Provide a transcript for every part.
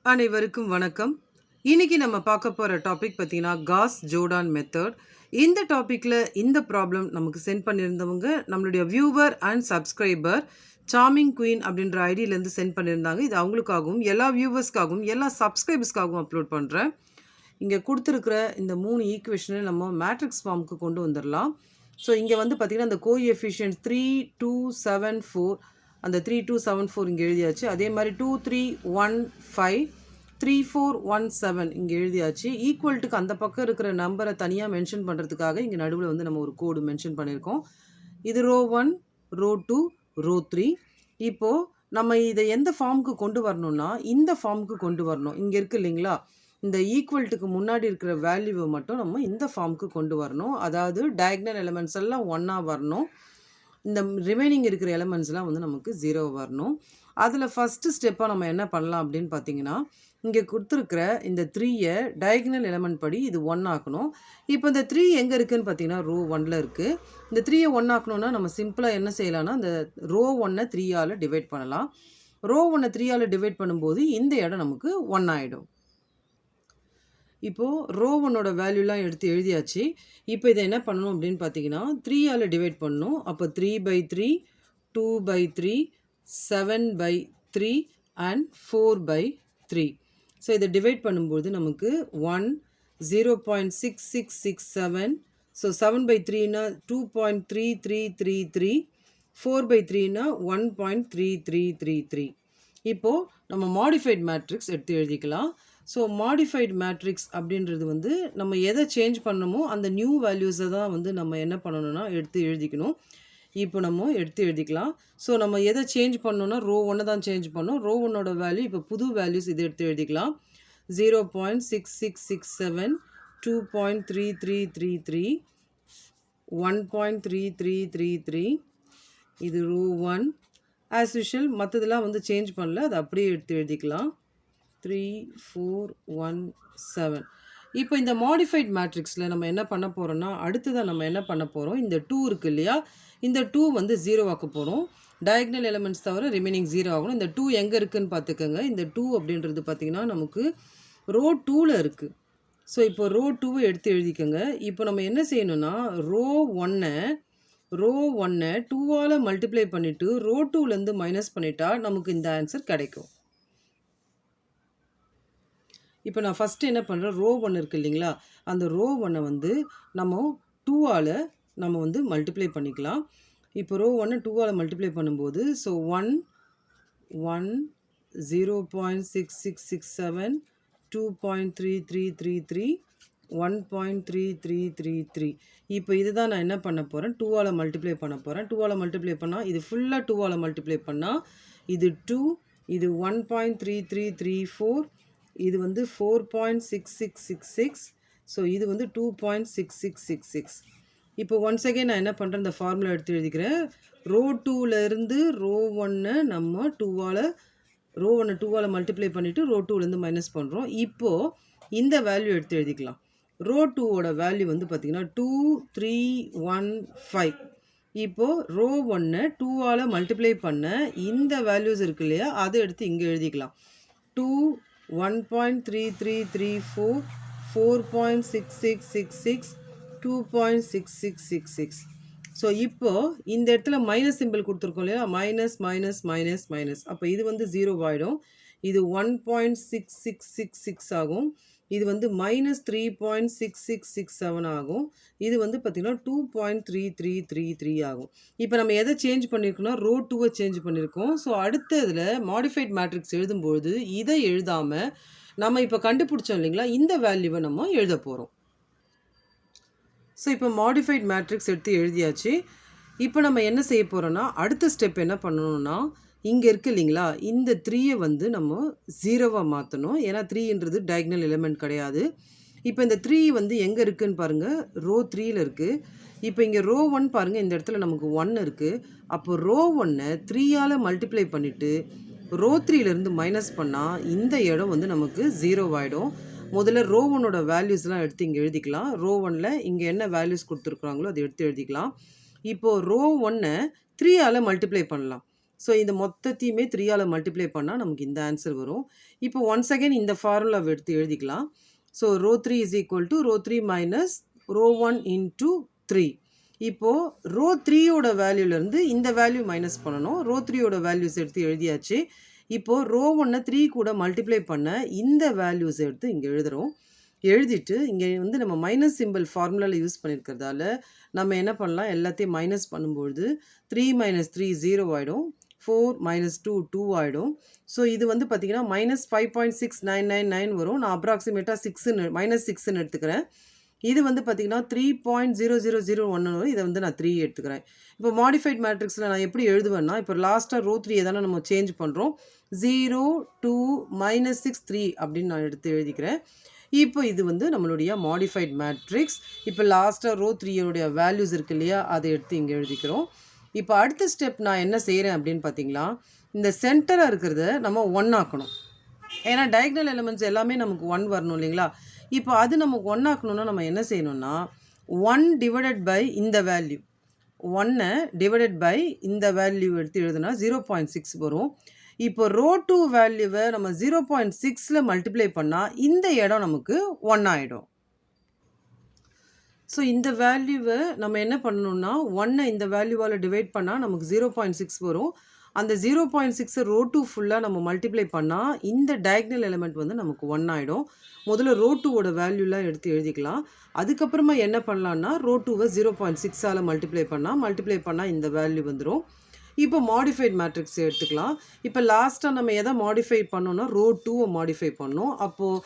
அனைவருக்கும் வணக்கம். இன்னைக்கு நம்ம பார்க்க போற டாபிக் பார்த்தீங்கன்னா, காஸ் ஜோர்டான் மெத்தட். இந்த டாபிக்ல இந்த ப்ராப்ளம் நமக்கு சென்ட் பண்ணியிருந்தவங்க நம்மளுடைய viewer and subscriber charming queen அப்படின்ற ஐடியிலேருந்து சென்ட் பண்ணியிருந்தாங்க. இது அவங்களுக்காகவும், எல்லா வியூவர்ஸ்க்காகவும், எல்லா சப்ஸ்கிரைபர்ஸ்க்காகவும் அப்லோட் பண்ணுறேன். இங்கே கொடுத்துருக்கிற இந்த 3 ஈக்குவேஷனை நம்ம மேட்ரிக்ஸ் ஃபார்முக்கு கொண்டு வந்துடலாம். ஸோ இங்கே வந்து பார்த்திங்கன்னா, அந்த கோஎஃபிஷியன்ட் 3, 2, 7, 4 அந்த 3, 2, 7, 4 இங்கே எழுதியாச்சு. அதே மாதிரி 2, 3, 1, 5, 3, 4, 1, 7 இங்கே எழுதியாச்சு. ஈக்குவல்ட்டுக்கு அந்த பக்கம் இருக்கிற நம்பரை தனியாக மென்ஷன் பண்ணுறதுக்காக இங்கே நடுவில் வந்து நம்ம ஒரு கோடு மென்ஷன் பண்ணியிருக்கோம். இது ரோ 1, ரோ 2, ரோ 3. இப்போது நம்ம இதை எந்த ஃபார்முக்கு கொண்டு வரணும்னா, இந்த ஃபார்முக்கு கொண்டு வரணும். இங்கே இருக்குது இல்லைங்களா, இந்த ஈக்குவல்ட்டுக்கு முன்னாடி இருக்கிற வேல்யூவை மட்டும் நம்ம இந்த ஃபார்முக்கு கொண்டு வரணும். அதாவது டயக்னல் எலிமெண்ட்ஸ் எல்லாம் 1ஆ வரணும். இந்த ரிமைனிங் இருக்கிற எலிமெண்ட்ஸ்லாம் வந்து நமக்கு 0 வரணும். அதில் ஃபஸ்ட்டு ஸ்டெப்பாக நம்ம என்ன பண்ணலாம் அப்படின்னு பார்த்தீங்கன்னா, இங்கே கொடுத்துருக்கிற இந்த 3யை டயக்னல் எலிமெண்ட் படி இது 1 ஆக்கணும். இப்போ இந்த 3 எங்கே இருக்குதுன்னு பார்த்தீங்கன்னா, ரோ 1ல் இருக்குது. இந்த 3யை 1 ஆக்கணும்னா நம்ம சிம்பிளாக என்ன செய்யலாம்னா, இந்த ரோ 1ஐ 3ஆல் டிவைட் பண்ணலாம். ரோ 1ஐ 3ஆல் டிவைட் பண்ணும்போது இந்த இடம் நமக்கு 1 ஆகிடும். இப்போது ரோ 1ஓட வேல்யூலாம் எடுத்து எழுதியாச்சு. இப்போ இதை என்ன பண்ணணும் அப்படின்னு பார்த்தீங்கன்னா, 3ஆல் டிவைட் பண்ணணும். அப்போ 3/3, 2/3, 7/3 அண்ட் 4/3. ஸோ இதை டிவைட் பண்ணும்போது நமக்கு 1, 0.6667. ஸோ 7/3னா 2.3333, 4/3னா 1.3333. இப்போது நம்ம மாடிஃபைட் மேட்ரிக்ஸ் எடுத்து எழுதிக்கலாம். ஸோ மாடிஃபைட் மேட்ரிக்ஸ் அப்படின்றது வந்து நம்ம எதை சேஞ்ச் பண்ணணுமோ அந்த நியூ வேல்யூஸை தான் வந்து நம்ம என்ன பண்ணணும்னா எடுத்து எழுதிக்கணும். இப்போ நம்ம எடுத்து எழுதிக்கலாம். ஸோ நம்ம எதை சேஞ்ச் பண்ணோன்னா ரோ 1 தான் சேஞ்ச் பண்ணோம். ரோ 1ஓட வேல்யூ இப்போ புது வேல்யூஸ் இதை எடுத்து எழுதிக்கலாம். 0.6667, 2.3333, 1.3333. இது ரோ 1. ஆஸ் யூஷுவல் மற்றதெல்லாம் வந்து சேஞ்ச் பண்ணல, அதை அப்படியே எடுத்து எழுதிக்கலாம். 3, 4, 1, 7. இப்போ இந்த மாடிஃபைட் மேட்ரிக்ஸில் நம்ம என்ன பண்ண போகிறோம்னா, அடுத்ததாக நம்ம என்ன பண்ண போகிறோம், இந்த 2 இருக்குது இல்லையா, இந்த 2 வந்து 0 ஆக்க போகிறோம். டயக்னல் எலிமெண்ட்ஸ் தவிர ரிமைனிங் 0 ஆகணும். இந்த 2 எங்கே இருக்குதுன்னு பார்த்துக்கோங்க. இந்த 2 அப்படின்றது பார்த்திங்கன்னா நமக்கு ரோ 2ல் இருக்குது. ஸோ இப்போ ரோ 2வை எடுத்து எழுதிக்கோங்க. இப்போ நம்ம என்ன செய்யணும்னா, ரோ 1ஐ 2ஆல் மல்டிப்ளை பண்ணிவிட்டு ரோ 2லேருந்து மைனஸ் பண்ணிட்டா நமக்கு இந்த ஆன்சர் கிடைக்கும். இப்போ நான் ஃபஸ்ட்டு என்ன பண்ணுறேன், ரோ 1 இருக்குது இல்லைங்களா, அந்த ரோ 1ஐ வந்து நம்ம 2ஆல் நம்ம வந்து மல்டிப்ளை பண்ணிக்கலாம். இப்போ ரோ 1ஐ 2ஆல் மல்டிப்ளை பண்ணும்போது ஸோ 1, 1, 0.6667, 2.3333, 1.3333. இப்போ இதுதான் நான் என்ன பண்ண போகிறேன், 2ஆல் மல்டிப்ளை பண்ண போகிறேன். 2ஆல் மல்டிப்ளை பண்ணால் இது ஃபுல்லாக 2ஆல் மல்டிப்ளை பண்ணால் இது 2, இது 1.3334, இது வந்து 4.6666. ஸோ இது வந்து 2.6666. இப்போ ஒன்ஸ் அகெயின் நான் என்ன பண்ணுறேன், இந்த ஃபார்முலா எடுத்து எழுதிக்கிறேன். ரோ 2லேருந்து ரோ 1ஐ நம்ம 2ஆல் மல்டிப்ளை பண்ணிவிட்டு ரோ 2லேருந்து மைனஸ் பண்ணுறோம். இப்போது இந்த வேல்யூ எடுத்து எழுதிக்கலாம். ரோ 2ஓட வேல்யூ வந்து பார்த்திங்கன்னா 2315. இப்போது ரோ 1ஐ 2ஆல் மல்டிப்ளை பண்ண இந்த வேல்யூஸ் இருக்கு இல்லையா, அதை எடுத்து இங்கே எழுதிக்கலாம். 2, 1.3334, 4.6666, 2.6666. ஸோ இப்போது இந்த இடத்துல மைனஸ் சிம்பிள் கொடுத்துருக்கோம் இல்லையா, மைனஸ் மைனஸ் மைனஸ் மைனஸ். அப்போ இது வந்து 0 ஆகிடும். இது 1.6666 ஆகும். இது வந்து மைனஸ் 3.6667 ஆகும். இது வந்து பார்த்திங்கன்னா 2.3333 ஆகும். இப்போ நம்ம எதை சேஞ்ச் பண்ணியிருக்கோம்னா ரோ 2ஐ சேஞ்ச் பண்ணியிருக்கோம். ஸோ அடுத்த இதில் மாடிஃபைட் மேட்ரிக்ஸ் எழுதும்போது இதை எழுதாமல் நம்ம இப்போ கண்டுபிடிச்சோம் இல்லைங்களா, இந்த வேல்யூவை நம்ம எழுத போகிறோம். ஸோ இப்போ மாடிஃபைட் மேட்ரிக்ஸ் எடுத்து எழுதியாச்சு. இப்போ நம்ம என்ன செய்ய போகிறோன்னா, அடுத்த ஸ்டெப் என்ன பண்ணணும்னா, இங்கே இருக்குது இல்லைங்களா, இந்த 3யை வந்து நம்ம 0வாக மாற்றணும். ஏன்னா 3ன்றது டயக்னல் எலிமெண்ட் கிடையாது. இப்போ இந்த 3 வந்து எங்கே இருக்குதுன்னு பாருங்கள், ரோ 3ல் இருக்குது. இப்போ இங்கே ரோ 1 பாருங்கள், இந்த இடத்துல நமக்கு 1 இருக்குது. அப்போ ரோ 1ஐ 3ஆல் மல்டிப்ளை பண்ணிவிட்டு ரோ 3லேருந்து மைனஸ் பண்ணால் இந்த இடம் வந்து நமக்கு 0 ஆகிடும். முதல்ல ரோ 1ஓட வேல்யூஸ்லாம் எடுத்து இங்கே எழுதிக்கலாம். ரோ 1ல் இங்கே என்ன வேல்யூஸ் கொடுத்துருக்குறாங்களோ அதை எடுத்து எழுதிக்கலாம். இப்போது ரோ 1ஐ 3ஆல் மல்டிப்ளை பண்ணலாம். ஸோ இந்த மொத்தத்தையுமே 3ஆல் மல்டிப்ளை பண்ணால் நமக்கு இந்த ஆன்சர் வரும். இப்போ ஒன்ஸ் அகைன் இந்த ஃபார்முலாவை எடுத்து எழுதிக்கலாம். So row 3 is equal to row 3 minus row 1 into 3. இப்போது ரோ 3யோட வேல்யூலேருந்து இந்த வேல்யூ மைனஸ் பண்ணணும். ரோ 3யோட வேல்யூஸ் எடுத்து எழுதியாச்சு. இப்போது ரோ 1 3 கூட மல்டிப்ளை பண்ண இந்த வேல்யூஸ் எடுத்து இங்கே எழுதுகிறோம். எழுதிட்டு இங்கே வந்து நம்ம மைனஸ் சிம்பிள் ஃபார்முலாவில் யூஸ் பண்ணியிருக்கிறதால நம்ம என்ன பண்ணலாம், எல்லாத்தையும் மைனஸ் பண்ணும்பொழுது 3 மைனஸ் 3 0 ஆகிடும். 4 மைனஸ் 2 2 ஆகிடும். ஸோ இது வந்து பார்த்திங்கன்னா மைனஸ் 5.6999 வரும். நான் அப்ராக்சிமேட்டாக -6ன்னு எடுத்துக்கிறேன். இது வந்து பார்த்திங்கன்னா 3.0001 வரும். இதை வந்து நான் 3 எடுத்துக்கிறேன். இப்போ மாடிஃபைட் மேட்ரிக்ஸில் நான் எப்படி எழுதுவேன்னா, இப்போ லாஸ்ட்டாக ரோ 3 தானே நம்ம சேஞ்ச் பண்ணுறோம். 0 2 -6 3 அப்படின்னு நான் எடுத்து எழுதிக்கிறேன். இப்போ இது வந்து நம்மளுடைய மாடிஃபைட் மேட்ரிக்ஸ். இப்போ லாஸ்ட்டாக ரோ 3யோடைய வேல்யூஸ் இருக்கு இல்லையா, அதை எடுத்து இங்கே எழுதிக்கிறோம். இப்போ அடுத்த ஸ்டெப் நான் என்ன செய்கிறேன் அப்படின்னு பார்த்தீங்களா, இந்த சென்டராக இருக்கிறத நம்ம 1 ஆக்கணும். ஏன்னா டயக்னல் எலிமெண்ட்ஸ் எல்லாமே நமக்கு 1 வரணும் இல்லைங்களா. இப்போ அது நமக்கு 1 ஆக்கணும்னா நம்ம என்ன செய்யணும்னா 1 டிவைடட் பை இந்த வேல்யூ, 1 டிவைடட் பை இந்த வேல்யூ எடுத்து எழுதுனா 0.6 வரும். இப்போ ரோ 2 வேல்யூவை நம்ம 0.6ல் மல்டிப்ளை பண்ணால் இந்த இடம் நமக்கு 1 ஆகிடும். ஸோ இந்த வேல்யூவை நம்ம என்ன பண்ணணும்னா 1 இந்த வேல்யூவால் டிவைட் பண்ணால் நமக்கு 0.6 வரும். அந்த 0.6 ரோ 2 ஃபுல்லாக நம்ம மல்டிப்ளை பண்ணால் இந்த டயக்னல் எலிமெண்ட் வந்து நமக்கு 1 ஆகிடும். முதல்ல ரோ 2வோட வேல்யூலாம் எடுத்து எழுதிக்கலாம். அதுக்கப்புறமா என்ன பண்ணலான்னா ரோ 2வை 0.6ஆல் மல்டிப்ளை பண்ணால் இந்த வேல்யூ வந்துடும். இப்போ மாடிஃபைட் மேட்ரிக்ஸ் எடுத்துக்கலாம். இப்போ லாஸ்ட்டாக நம்ம எதை மாடிஃபை பண்ணோன்னா ரோ 2வை மாடிஃபை பண்ணோம். அப்போது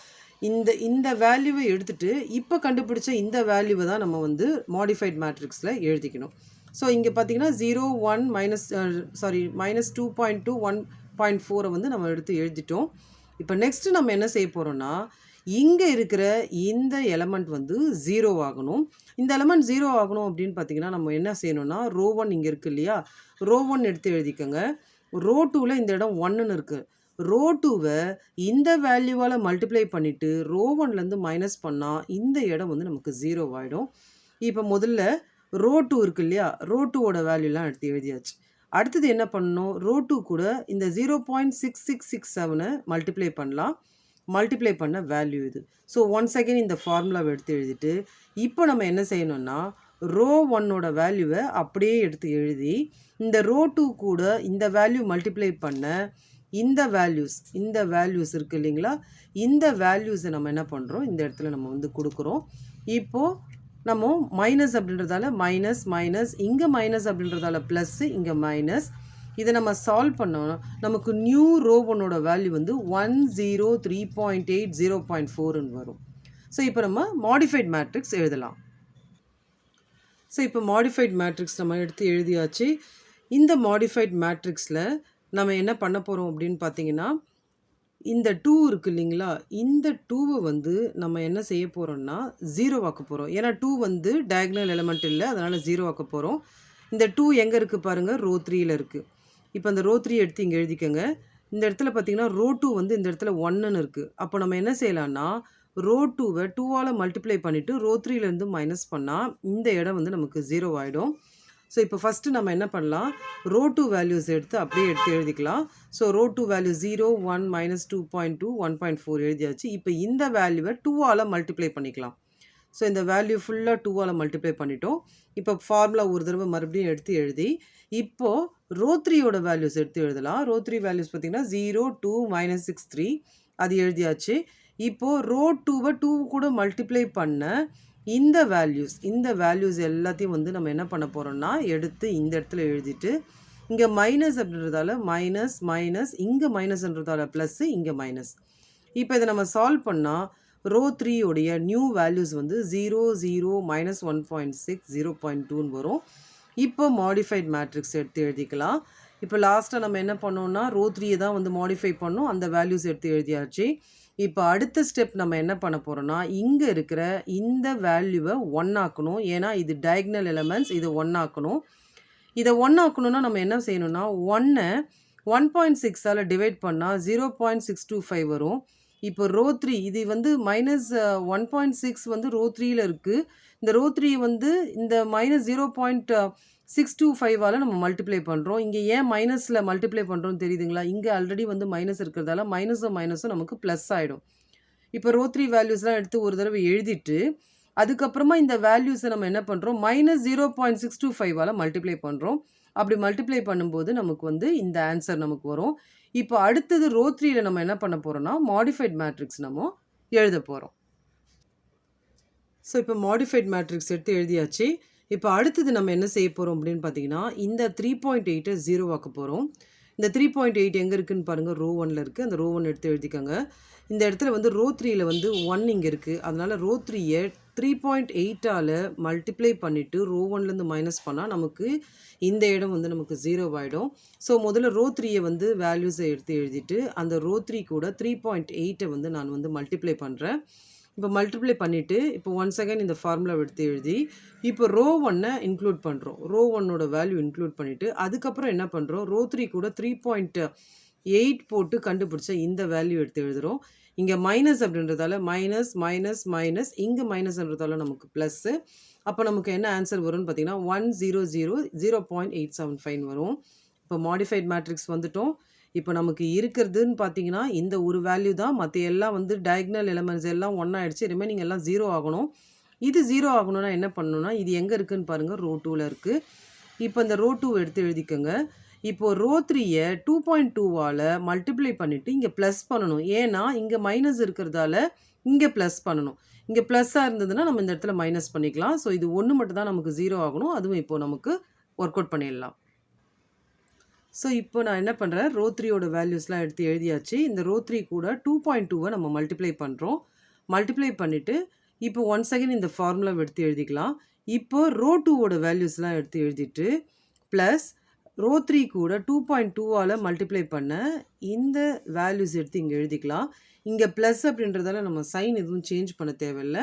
இந்த வேல்யூவை எடுத்துகிட்டு இப்போ கண்டுபிடிச்ச இந்த வேல்யூவை தான் நம்ம வந்து மாடிஃபைட் மேட்ரிக்ஸில் எழுதிக்கணும். ஸோ இங்கே பார்த்தீங்கன்னா 0 1 -2.2 1.4 வந்து நம்ம எடுத்து எழுதிட்டோம். இப்போ நெக்ஸ்ட்டு நம்ம என்ன செய்ய போகிறோன்னா, இங்கே இருக்கிற இந்த எலமெண்ட் வந்து 0 ஆகணும். இந்த எலமெண்ட் 0 ஆகணும் அப்படின்னு பார்த்தீங்கன்னா நம்ம என்ன செய்யணும்னா ரோ 1 இங்கே இருக்குது இல்லையா, ரோ 1 எடுத்து எழுதிக்கோங்க. ரோ 2வில் இந்த இடம் 1ன்னு இருக்குது. ரோ 2வை இந்த வேல்யூவால் மல்டிப்ளை பண்ணிவிட்டு ரோ 1லேருந்து மைனஸ் பண்ணால் இந்த இடம் வந்து நமக்கு 0 ஆகிடும். இப்போ முதல்ல ரோ 2 இருக்குது இல்லையா, ரோ 2வோட வேல்யூலாம் எடுத்து எழுதியாச்சு. அடுத்தது என்ன பண்ணணும், ரோ 2 கூட இந்த 0.6667 மல்டிப்ளை பண்ணலாம். மல்டிப்ளை பண்ண வேல்யூ இது. ஸோ ஒன்ஸ் அகைன் இந்த ஃபார்முலாவை எடுத்து எழுதிட்டு இப்போ நம்ம என்ன செய்யணும்னா ரோ 1ஓட வேல்யூவை அப்படியே எடுத்து எழுதி இந்த ரோ 2 கூட இந்த வேல்யூ மல்டிப்ளை பண்ண இந்த வேல்யூஸ் இருக்குது இல்லைங்களா, இந்த வேல்யூஸை நம்ம என்ன பண்ணுறோம், இந்த இடத்துல நம்ம வந்து கொடுக்குறோம். இப்போது நம்ம மைனஸ் அப்படின்றதால மைனஸ் இங்கே மைனஸ் அப்படின்றதால ப்ளஸ்ஸு இங்கே மைனஸ். இதை நம்ம சால்வ் பண்ணோம், நமக்கு நியூ ரோ 1ஓட வேல்யூ வந்து 103.8 0.4ன்னு வரும். ஸோ இப்போ நம்ம மாடிஃபைட் மேட்ரிக்ஸ் எழுதலாம். ஸோ இப்போ மாடிஃபைட் மேட்ரிக்ஸ் நம்ம எடுத்து எழுதியாச்சு. இந்த மாடிஃபைட் மேட்ரிக்ஸில் நம்ம என்ன பண்ண போகிறோம் அப்படின்னு பார்த்தீங்கன்னா, இந்த 2 இருக்குது இல்லைங்களா, இந்த 2வை வந்து நம்ம என்ன செய்ய போகிறோம்னா 0 ஆக்க போகிறோம். ஏன்னா 2 வந்து டயக்னல் எலிமெண்ட் இல்லை, அதனால் 0 ஆக்க போகிறோம். இந்த 2 எங்கே இருக்குது பாருங்கள், ரோ 3ல் இருக்குது. இப்போ அந்த ரோ 3 எடுத்து இங்கே எழுதிக்கோங்க. இந்த இடத்துல பார்த்தீங்கன்னா ரோ 2 வந்து இந்த இடத்துல 1ன்னு இருக்குது. அப்போ நம்ம என்ன செய்யலாம்னா ரோ 2வை 2ஆல் மல்டிப்ளை பண்ணிவிட்டு ரோ 3லேருந்து மைனஸ் பண்ணால் இந்த இடம் வந்து நமக்கு 0 ஆகிடும். ஸோ இப்போ ஃபஸ்ட்டு நம்ம என்ன பண்ணலாம், ரோ 2 வேல்யூஸ் எடுத்து அப்படியே எடுத்து எழுதிக்கலாம். ஸோ ரோ 2 வேல்யூ 0 1 -2.2 1.4 எழுதியாச்சு. இப்போ இந்த வேல்யூவை 2ஆல் மல்டிப்ளை பண்ணிக்கலாம். ஸோ இந்த வேல்யூ ஃபுல்லாக 2ஆல் மல்டிப்ளை பண்ணிட்டோம். இப்போ ஃபார்முலா ஒரு தடவை மறுபடியும் எடுத்து எழுதி இப்போது ரோ 3யோட வேல்யூஸ் எடுத்து எழுதலாம். ரோ 3 வேல்யூஸ் பார்த்திங்கன்னா 0 2 -6 3 அது எழுதியாச்சு. இப்போது ரோ 2வை 2 கூட மல்டிப்ளை பண்ண இந்த வேல்யூஸ் எல்லாத்தையும் வந்து நம்ம என்ன பண்ண போகிறோம்னா எடுத்து இந்த இடத்துல எழுதிட்டு இங்கே மைனஸ் அப்படின்றதால மைனஸ் இங்கே மைனஸ்ன்றதால ப்ளஸ்ஸு இங்கே மைனஸ். இப்போ இதை நம்ம சால்வ் பண்ணால் ரோ 3யோடைய நியூ வேல்யூஸ் வந்து 0 0 -1.6 0.2ன்னு வரும். இப்போ மாடிஃபைட் மேட்ரிக்ஸ் எடுத்து எழுதிக்கலாம். இப்போ லாஸ்ட்டாக நம்ம என்ன பண்ணோம்னா ரோ 3யை தான் வந்து மாடிஃபை பண்ணோம், அந்த வேல்யூஸ் எடுத்து எழுதியாச்சு. இப்போ அடுத்த ஸ்டெப் நம்ம என்ன பண்ண போகிறோம்னா இங்கே இருக்கிற இந்த வேல்யூவை 1 ஆக்கணும். ஏன்னா இது டயக்னல் எலிமெண்ட்ஸ், இது 1 ஆக்கணும். இதை 1 ஆக்கணும்னா நம்ம என்ன செய்யணும்னா 1ஐ 1.6ஆல் டிவைட் பண்ணால் 0.625 வரும். இப்போ ரோ 3 இது வந்து -1.6 வந்து ரோ 3ல இருக்கு. இந்த ரோ 3 வந்து இந்த -0.625ஆல நம்ம மல்டிப்ளை பண்றோம். இங்க ஏன் மைனஸ்ல மல்டிப்ளை பண்றோம்னு தெரியுதுங்களா? இங்க ஆல்ரெடி வந்து மைனஸ் இருக்கிறதால மைனஸும் மைனஸும் நமக்கு பிளஸ் ஆயிடும். இப்போ ரோ 3 வேல்யூஸ்லாம் எடுத்து ஒரு தடவை எழுதிட்டு, அதுக்கப்புறமா இந்த வேல்யூஸ நம்ம என்ன பண்றோம், -0.625ஆல மல்டிப்ளை பண்றோம். அப்படி மல்டிப்ளை பண்ணும்போது நமக்கு வந்து இந்த ஆன்சர் நமக்கு வரும். இப்போ அடுத்தது ரோ 3ல நம்ம என்ன பண்ண போறோம்னா, மாடிஃபைட் மேட்ரிக்ஸ் நம்ம எழுத போறோம். ஸோ இப்போ மாடிஃபைட் மேட்ரிக்ஸ் எடுத்து எழுதியாச்சு. இப்போ அடுத்தது நம்ம என்ன செய்ய போறோம் அப்படின்னு பார்த்தீங்கன்னா, இந்த 3.8 0 ஆக்க போறோம். இந்த 3.8 எங்க இருக்குன்னு பாருங்க. ரோ 1ல இருக்கு. அந்த ரோ 1 எடுத்து எழுதிக்கோங்க. இந்த இடத்துல வந்து ரோ 3ல வந்து 1 இங்க இருக்கு. அதனால ரோ 3ய 3.8ஆல மல்டிப்ளை பண்ணிட்டு ரோ 1லேருந்து மைனஸ் பண்ணா நமக்கு இந்த இடம் வந்து நமக்கு 0 ஆயிடும். ஸோ முதல்ல ரோ 3ய வந்து வேல்யூஸ எடுத்து எழுதிட்டு, அந்த ரோ 3 கூட 3.8 வந்து நான் வந்து மல்டிப்ளை பண்றேன். இப்போ மல்டிப்ளை பண்ணிட்டு, இப்போ ஒன்ஸ் அகைன் இந்த ஃபார்முலாவ எடுத்து எழுதி, இப்போ ரோ 1 இன்க்ளூட் பண்றோம். ரோ 1ஓட வேல்யூ இன்க்ளூட் பண்ணிட்டு, அதுக்கப்புறம் என்ன பண்றோம், ரோ 3 கூட 3.8 போட்டு கண்டுபிடிச்ச இந்த வேல்யூ எடுத்து எழுதுறோம். இங்க மைனஸ் அப்படின்றதால மைனஸ், மைனஸ், மைனஸ், இங்க மைனஸ்ன்றதால நமக்கு பிளஸ்ஸு. அப்போ நமக்கு என்ன ஆன்சர் வரும்னு பார்த்தீங்கன்னா, 100.0.875 வரும். இப்போ மாடிஃபைட் மேட்ரிக்ஸ் வந்துட்டோம். இப்போ நமக்கு இருக்கிறதுன்னு பார்த்தீங்கன்னா, இந்த ஒரு வேல்யூ தான். மத்த எல்லாம் வந்து டயகனல் எலிமெண்ட்ஸ் எல்லாம் 1 ஆயிடுச்சு. ரிமைனிங் எல்லாம் 0 ஆகணும். இது 0 ஆகணும்னா என்ன பண்ணணும்னா, இது எங்க இருக்குன்னு பாருங்க. ரோ 2ல இருக்கு. இப்போ இந்த ரோ 2 எடுத்து எழுதிக்கோங்க. இப்போ ரோ 3ய 2.2ஆல மல்டிப்ளை பண்ணிட்டு இங்க பிளஸ் பண்ணணும். ஏன்னா, இங்க மைனஸ் இருக்கிறதால இங்க பிளஸ் பண்ணணும். இங்க பிளஸ்ஸா இருந்ததுன்னா நம்ம இந்த இடத்துல மைனஸ் பண்ணிக்கலாம். ஸோ இது 1 மட்டும் தான் நமக்கு 0 ஆகணும். அதுவும் இப்போ நமக்கு ஒர்க் அவுட் பண்ணிடலாம். ஸோ இப்போ நான் என்ன பண்ணுறேன், ரோ 3யோட வேல்யூஸ்லாம் எடுத்து எழுதியாச்சு. இந்த ரோ 3 கூட 2.2வ நம்ம மல்டிப்ளை பண்ணுறோம். மல்டிப்ளை பண்ணிட்டு, இப்போ ஒன்ஸ் அகைன் இந்த ஃபார்முலாவ எடுத்து எழுதிக்கலாம். இப்போ ரோ 2ஓட வேல்யூஸ்லாம் எடுத்து எழுதிட்டு, ப்ளஸ் ரோ 3 கூட 2.2ஆல மல்டிப்ளை பண்ண இந்த வேல்யூஸ் எடுத்து இங்க எழுதிக்கலாம். இங்க பிளஸ் அப்படின்றதால நம்ம சைன் எதுவும் சேஞ்ச் பண்ண தேவையில்ல.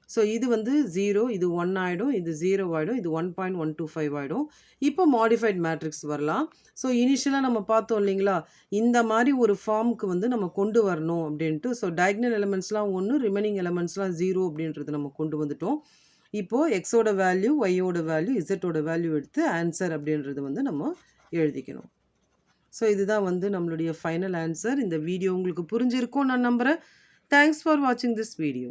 ஸோ இது வந்து 0, இது 1 ஆயிடும், இது 0 ஆயிடும், இது 1.125 ஆயிடும். இப்போ மாடிஃபைட் மேட்ரிக்ஸ் வரலாம். ஸோ இனிஷியலா நம்ம பார்த்தோம் இல்லைங்களா? இந்த மாரி ஒரு ஃபார்ம்க்கு வந்து நம்ம கொண்டு வரணும் அப்படின்ட்டு. ஸோ டயகனல் எலிமெண்ட்ஸ்லாம் 1, ரிமைனிங் எலிமெண்ட்ஸ்லாம் 0 அப்படின்றது நம்ம கொண்டு வந்துட்டோம். இப்போ எக்ஸோட வேல்யூ, ஒய்யோட வேல்யூ, இசட்டோட வேல்யூ எடுத்து ஆன்சர் அப்படின்றது வந்து நம்ம எழுதிக்கணும். ஸோ இதுதான் வந்து நம்மளுடைய ஃபைனல் ஆன்சர். இந்த வீடியோ உங்களுக்கு புரிஞ்சிருக்கும்னு நான் நம்புறேன். தேங்க்ஸ் ஃபார் வாட்சிங் திஸ் வீடியோ.